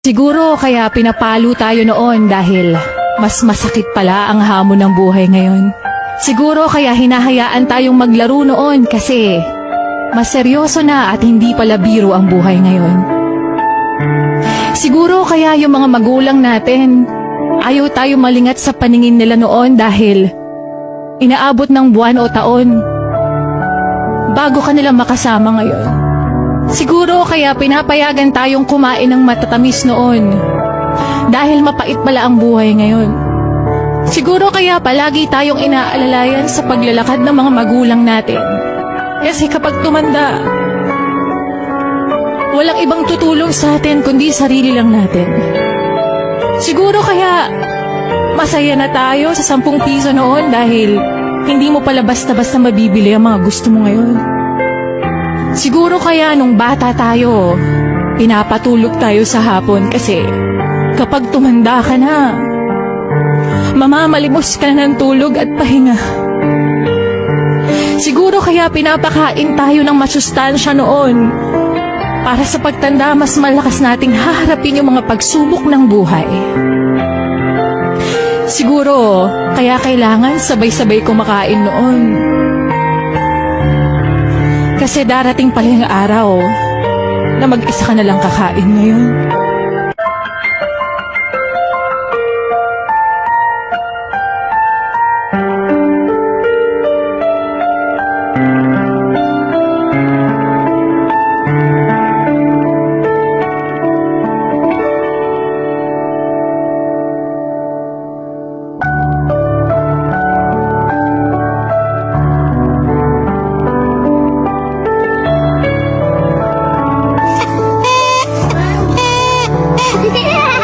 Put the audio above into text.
Siguro kaya pinapalo tayo noon dahil mas masakit pala ang hamon ng buhay ngayon. Siguro kaya hinahayaan tayong maglaro noon kasi mas seryoso na at hindi pala biro ang buhay ngayon. Siguro kaya yung mga magulang natin, ayaw tayo malingat sa paningin nila noon dahil inaabot ng buwan o taon bago ka nila makasama ngayon. Siguro kaya pinapayagan tayong kumain ng matatamis noon dahil mapait pala ang buhay ngayon. Siguro kaya palagi tayong inaalalayan sa paglalakad ng mga magulang natin. Kasi kapag tumanda, walang ibang tutulong sa atin kundi sarili lang natin. Siguro kaya masaya na tayo sa 10 piso noon dahil hindi mo pala basta-basta mabibili ang mga gusto mo ngayon. Siguro kaya nung bata tayo, pinapatulog tayo sa hapon kasi kapag tumanda ka na, mamamalimos ka na ng tulog at pahinga. Siguro kaya pinapakain tayo ng masustansya noon para sa pagtanda mas malakas nating haharapin yung mga pagsubok ng buhay. Siguro kaya kailangan sabay-sabay kumakain noon. Kasi darating pala yung araw na mag-isa ka na lang kakain ngayon. Yeah.